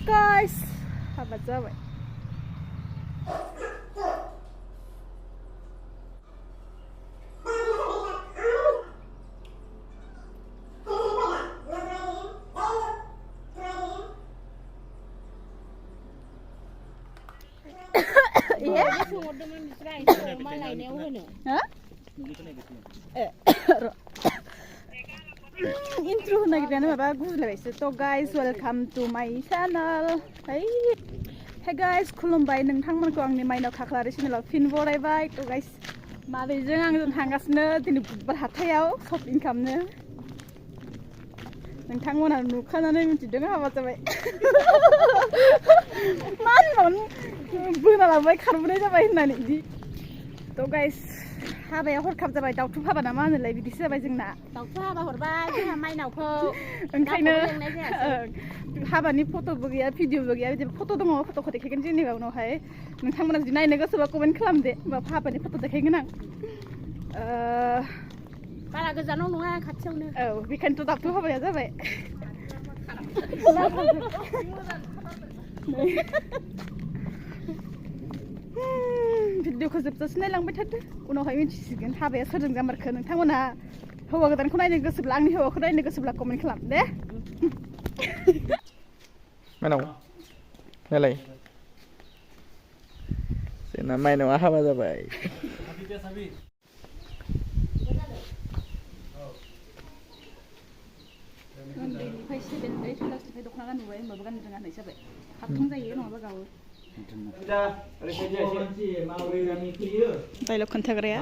guys, Haba Jabai. Intro nagdana bagus lah. So guys, welcome to my channel. Hey guys, खुलुमबाय नोंथांमोनखौ आंनि माइनाव खाख्लारि चेनेलाव फिन बरायबाय. तो guys, मादैजों आंजों थांगासिनो दिनै बुधबार हाथायाव शपिं खालामनो. नोंथांमोना नुखानानै मिथिदों हाबा जाबाय. मान बोना लाबाय खारबोनाय जाबाय होननानै इदि. तो guys, हाबाया हरखाब जाबाय. दाउथु हाबा ना मा होनोलाय बिदिसो जाबाय जोंना. दाउथु हाबा हरबाय जोंहा माइनावखौ. ओंखायनो हाबानि फट'बो गैया, भिडिअबो गैया. बिदि फट' दङ, फट'खौ देखायगोन जेनेबा उनावहाय. नोंथांमोना जुदि नायनो गोसोबा कमेन्ट खालामदे. होमबा हाबानि फट' देखायगोन आं. बारा गोजानाव नङा, खाथियावनो. औ, बेखायनोथ' दाउथु हाबाया जाबाय. भिडिअखौ जोबजासिम नायलांबाय थादो. उनावहाय मिथिसिगोन हाबाया सोरजों जामारखो. नोंथांमोना हौवा गोदानखौ नायनो गोसोब्ला, आंनि हौवाखौ नायनो गोसोब्ला कमेन्ट खालाम दे. माइनाव नालाय जोंना माइनावा हाबा जाबाय. उन्दैनिफ्राय 7 क्लासनिफ्राय दख'ना गानबोबाय, होमबाबो गाननो रोङा होननाय जाबाय. हाबथं जायो नङाबा गावो. डायलग खोन्थाग्राया.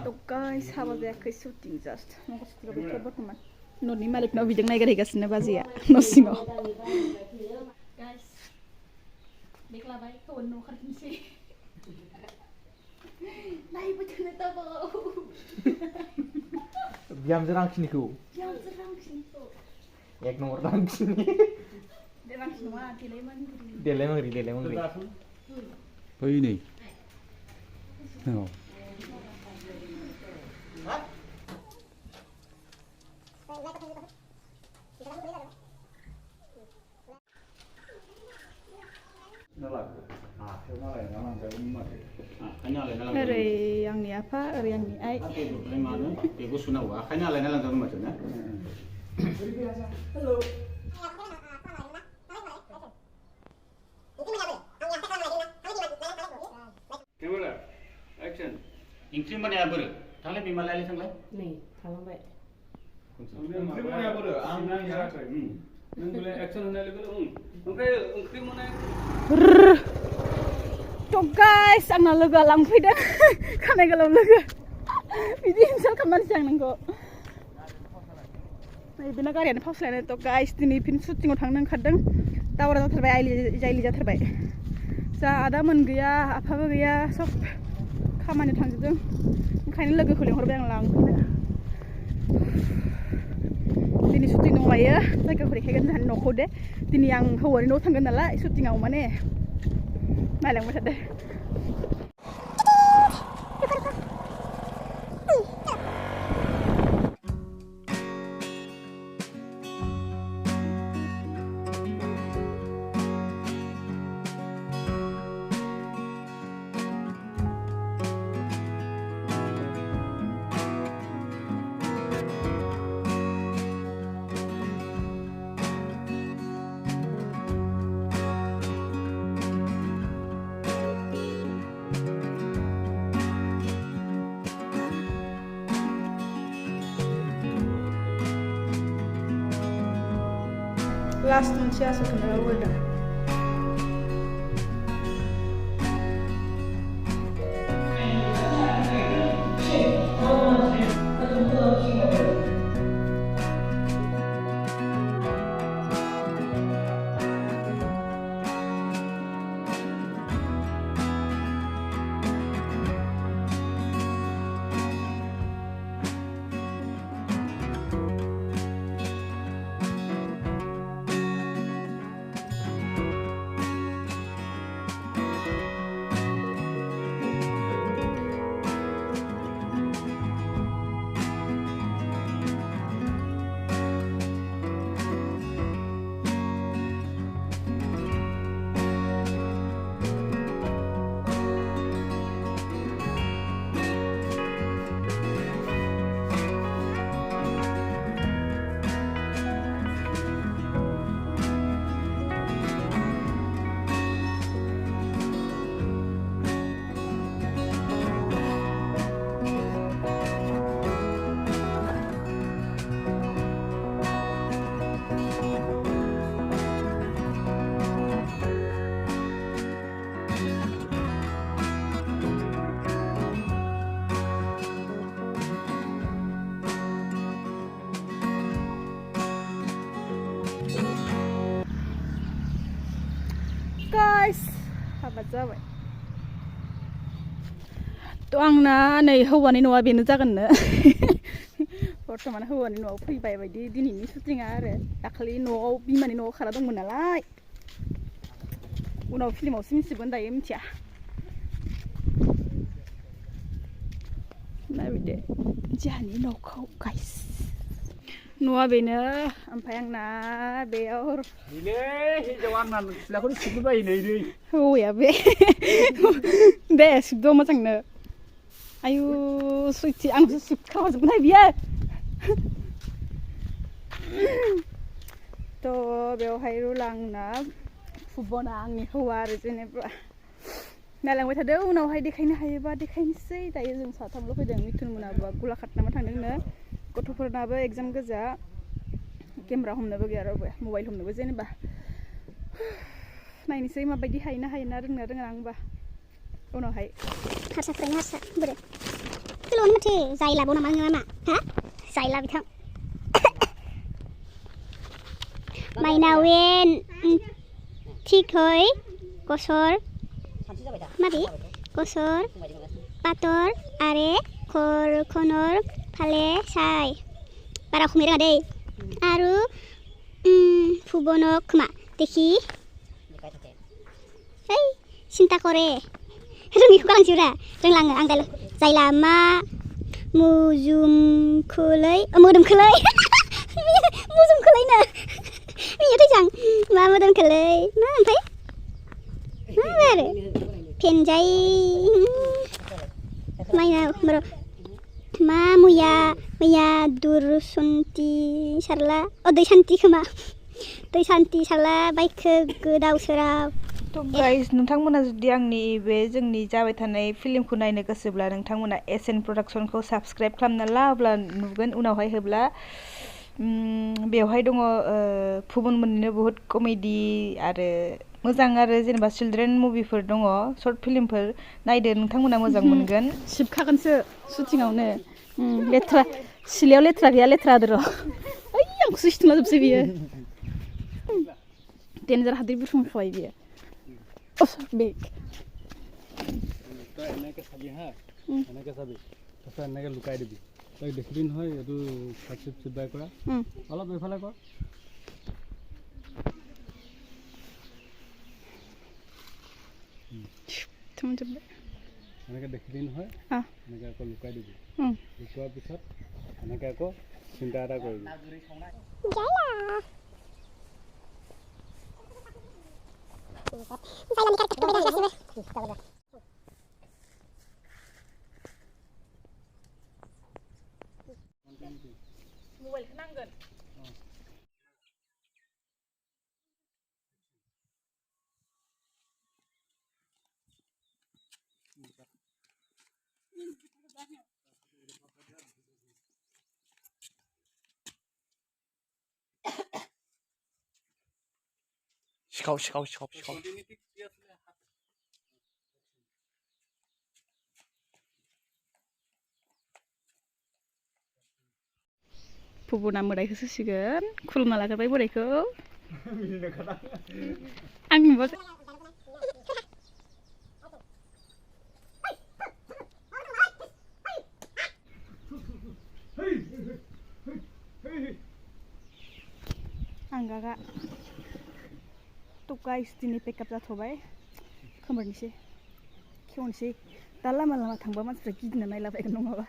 तो गाइस, हाबा जायाखै, शुटिं जास्ट. न'खौ बेफोर बर्थमान न'नि मालिकनाव बिदों नायगारहैगासिनो बाजैया न' सिङाव. गाइस, देख्लाबाय हौवानि न' खाथिनोसै. नायबाय थानो दाबाव. बिहामजो रांखिनिखौ. एक नम्बर रांखिनि. रांखि नङा, देलायमांग्रि. देलायमांग्रि. फै नै. औ. ओरै आंनि आफा, ओरै आंनि आइ. बेखौ सुनांगौ, आखाइनि आलायना लांजागोन माथो ना? हेलौ. Camera action. ओंख्रि मोनाया बोरो? थांलाय बिमालाय थांलाय. नै थालांबाय. ओंख्रि मोनाया बोरो? आं नायाखै. नों बोले एक्सन होनाय लोगो ओमफ्राय ओंख्रि मोनाया. तो गाइस, आंना लोगोआ लांफैदों. खानाय गोलाव लोगो. बिदि इनसाल्ट खालामनानैसो आं नोंखौ. बेना गारियानो फावस्लायनाय. तो गाइस, दिनै फिन शुटिंआव थांनो ओंखारदों. दावरा जाथारबाय, जायलि जाथारबाय. जा आदामोन गैया, आफाबो गैया, सब खामानियाव थांजोबदों. ओंखायनो लोगोखौ लिंहरबाय आं लांफैनो. दिनै शुटिं दंलायो. जायगाखौ देखायगोन जोंहानि न'खौ दे. दिनै आं हौवानि न'आव थांगोन नालाय शुटिंआव, माने नायलांबाय थादो. Last montse asoknya udah. Guys हाबा जाबाय थ' आंना नै हौवानि न'आ बेनो जागोननो बर्थमान हौवानि न'आव फैबाय बायदि दिनैनि शुटिंआ आरो दाखालि न'आव बिमानि न'आव खारा दंमोन नालाय उनाव फिल्मावसो मिथिगोन दायो मिथिया नायदो जोंहानि न'खौ गाइस न'आ बेनो ओमफ्राय आंना बेयाव हौवाया बे दे सिबद' मोजांनो आयु सुइथि आंसो सिबखावजोबनाय बियो थ' बेवहाय रुला आंना फुटबला आंनि हौवा आरो जेनेबा नायलांबाय थादो उनावहाय देखायनो हायोबा देखायनोसै दायो जों साथामल' फैदों मिथुन मोनाबो गलाघाट नामा थांदोंनो गथ'फोरनाबो एग्जाम गोजा केमेरा हमनोबो गैया रावबो मबाइल हमनोबो जेनेबा नायनोसै माबायदि हायोना रोङा आंबा उनावहाय हारसाफोरानो हारसा बोरो गोलावनो माथो जायलाबो नामा नोङो मा हा जायला बिथां माइनावेन थिखै गसर माबि गसर पातर आरे खरखनर फाले साय बारा खमै रोङा दै आरो फुबनक खोमा देखि ओइ सिन्था करे रोङिखौ गालांसैब्रा रोंलाङो आं दाल जायला मा मुजुमखोलै मोदोमखोलै मुजुमखोलैनो बियो थैजां मा मोदोमखोलै मा ओमफ्राय मा आरो फेनजाय माइनाव मा मैया दुरसन्ति सारला दै सान्ति खोमा दै सान्ति सारला बाइकखौ गोदाव सोराव थ' गाइस नोंथांमोना जुदि आंनि बे जोंनि जाबाय थानाय फिल्मखौ नायनो गोसोब्ला नोंथांमोना एसएन प्रडाक्सनखौ साबस्क्राइब खालामना ला अब्ला नुगोन उनावहाय होब्ला बेवहाय दङ फुबनमोननिनो बहुत कमेडि आरो मोजां आरो जेनेबा चिल्ड्रेन मुभिफोर दङ सर्ट फिल्मफोर नायदो नोंथांमोना मोजां मोनगोन सिबखागोनसो शुटिंआवनो लेथ्रा सिलायाव लेथ्रा गैया लेथ्रा आदर ओइ आंखौसो सिथुमना जोबसै बियो डेन्जार हाद्रि बुथुमखाबाय बियो बेग তই এনেকৈ চাবি হা এনেকৈ চাবি তাৰপিছত এনেকৈ লুকাই দিবি তই দেখিবি নহয় এইটো চিপবাই কৰা অলপ এইফালে কৰ এনেকৈ দেখিবি নহয় এনেকৈ আকৌ লুকাই দিবি লুকোৱাৰ পিছত এনেকৈ আকৌ চিন্তা এটা কৰিবি मबाइलखौ नांगोन सिखाव फुबना मोदायखौ सुसिगोन खुलुमना लाग्रोबाय बोरायखौ आं नुबा आं गागा थ' गाइस दिनै पेकआप जाथ'बाय खोमोरनोसै खेवनोसै दा लामा थांबा मानसिफ्रा गिदिंना नायलाबायगोन नङाबा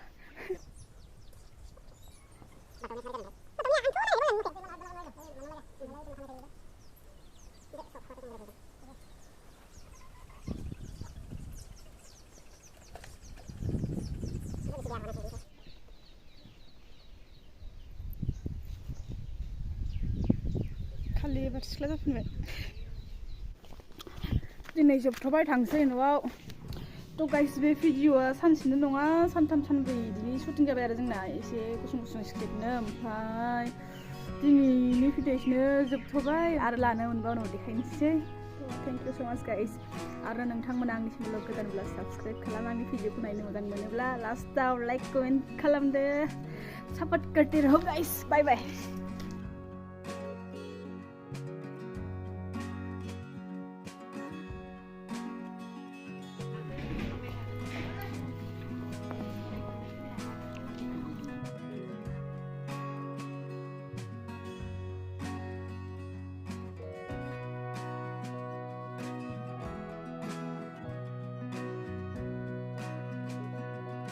खालि एबार सिख्ला जाफिनबाय दिनै जोबथ'बाय थांसै न'आव थ' गाइस बे भिडिअ'आ सानसेनो नङा सानथाम सानब्रै बिदिनि शुटिं जाबाय आरो जोंना एसे गुसुं स्क्रिप्टनो ओमफ्राय दिनैनि भिडिअ'खौनो जोबथ'बाय आरो लानो मोनबा उनाव देखायनोसै थेंक इउ सो माच गाइस आरो नोंथांमोना आंनि चेनेलाव गोदानब्ला साबस्क्राइब खालाम आंनि भिडिअ'खौ नायनो मोजां मोनोब्ला लास्टाव लाइक कमेन्ट खालामदो सापर्ट करते रहो गाइस बाय बाय